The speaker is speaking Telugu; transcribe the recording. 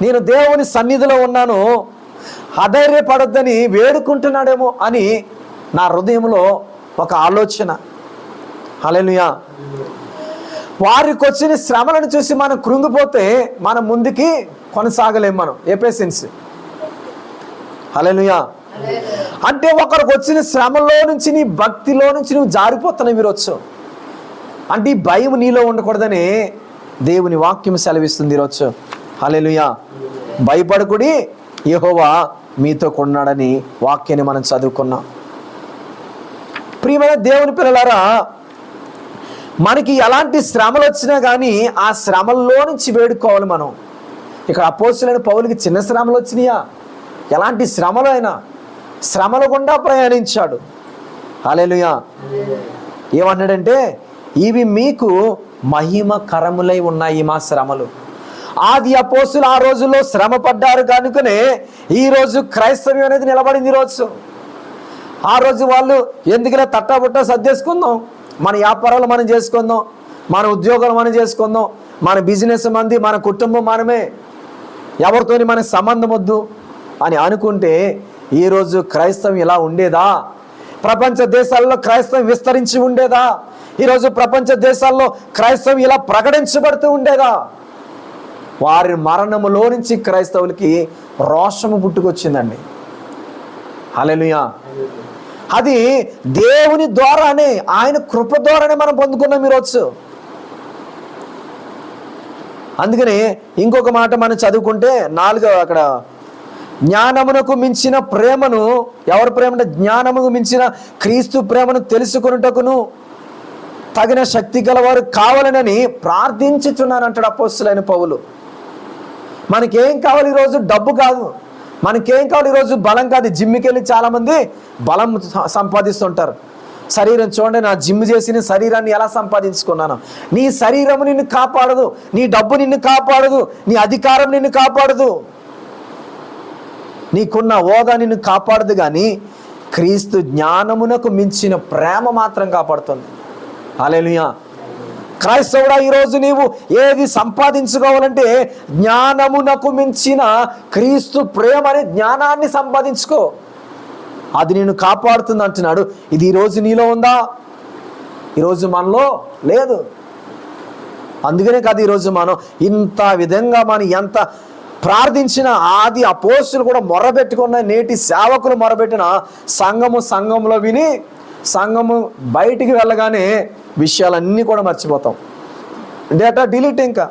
నేను దేవుని సన్నిధిలో ఉన్నాను, అధైర్యపడొద్దని వేడుకుంటున్నాడేమో అని నా హృదయంలో ఒక ఆలోచన. హల్లెలూయా. వారికి వచ్చిన శ్రమలను చూసి మనం కృంగిపోతే మనం ముందుకి కొనసాగలేం. మనం ఎఫెసీయులు. హల్లెలూయా. అంటే ఒకరికి వచ్చిన శ్రమలో నుంచి, నీ భక్తిలో నుంచి నువ్వు జారిపోతున్నావు ఈరోజు. అంటే ఈ భయం నీలో ఉండకూడదని దేవుని వాక్యం సెలవిస్తుంది ఈరోజు. హల్లెలూయా. భయపడకుడి, యెహోవా మీతో కొన్నాడని వాక్యాన్ని మనం చదువుకున్నాం. ప్రియమైన దేవుని పిల్లలారా, మనకి ఎలాంటి శ్రమలు వచ్చినా కానీ ఆ శ్రమల్లో నుంచి వేడుకోవాలి మనం. ఇక్కడ అపోస్తలుడైన పౌలుకి చిన్న శ్రమలు వచ్చినాయా? ఎలాంటి శ్రమలు అయినా శ్రమల గుండా ప్రయాణించాడు. హల్లెలూయా. ఏమన్నాడంటే, ఇవి మీకు మహిమకరములై ఉన్నాయి మా శ్రమలు. ఆది అపోస్తలులు ఆ రోజుల్లో శ్రమ పడ్డారు కనుకనే ఈరోజు క్రైస్తవ్యం అనేది నిలబడింది. ఈరోజు ఆ రోజు వాళ్ళు ఎందుకులే తట్టాబుట్టా సర్దేసుకుందాం, మన వ్యాపారాలు మనం చేసుకుందాం, మన ఉద్యోగాలు మనం చేసుకుందాం, మన బిజినెస్ మంది, మన కుటుంబం మనమే, ఎవరితోని మనకి సంబంధం వద్దు అని అనుకుంటే ఈరోజు క్రైస్తవం ఇలా ఉండేదా? ప్రపంచ దేశాల్లో క్రైస్తవం విస్తరించి ఉండేదా? ఈరోజు ప్రపంచ దేశాల్లో క్రైస్తవం ఇలా ప్రకటించబడుతూ ఉండేదా? వారి మరణములో నుంచి క్రైస్తవులకి రోషము పుట్టుకొచ్చిందండి. హల్లెలూయా. అది దేవుని ద్వారానే, ఆయన కృప ద్వారానే మనం పొందుకున్నాం ఈరోజు. అందుకని ఇంకొక మాట మనం చదువుకుంటే 4వ అక్కడ, జ్ఞానమునకు మించిన ప్రేమను, ఎవరి ప్రేమ అంటే జ్ఞానముకు మించిన క్రీస్తు ప్రేమను తెలుసుకొనుటకును తగిన శక్తి గలవారు కావాలనని ప్రార్థించుచున్నాను అంటాడు అపోస్తలుడైన పౌలు. మనకేం కావాలి ఈరోజు? డబ్బు కాదు. మనకేం కావాలి ఈరోజు? బలం కాదు. జిమ్కి వెళ్ళి చాలామంది బలం సంపాదిస్తుంటారు. శరీరం చూడండి, నా జిమ్ చేసి శరీరాన్ని ఎలా సంపాదించుకున్నాను. నీ శరీరం నిన్ను కాపాడదు, నీ డబ్బు నిన్ను కాపాడదు, నీ అధికారం నిన్ను కాపాడదు, నీకున్న హోదా నిన్ను కాపాడదు. కానీ క్రీస్తు జ్ఞానమునకు మించిన ప్రేమ మాత్రం కాపాడుతుంది. హల్లెలూయా. క్రైస్తవుడా, ఈరోజు నీవు ఏది సంపాదించుకోవాలంటే జ్ఞానమునకు మించిన క్రీస్తు ప్రేమ అనే జ్ఞానాన్ని సంపాదించుకో, అది నేను కాపాడుతుంది అంటున్నాడు. ఇది ఈరోజు నీలో ఉందా? ఈరోజు మనలో లేదు. అందుకనే కాదు ఈరోజు మనం ఇంత విధంగా మనం ఎంత ప్రార్థించిన, ఆది అపోస్తలులు కూడా మొరబెట్టుకున్న, నేటి సేవకులు మొరబెట్టిన సంఘంలో విని సంఘము బయటికి వెళ్ళగానే విషయాలన్నీ కూడా మర్చిపోతాం. Data delete. ఇంకా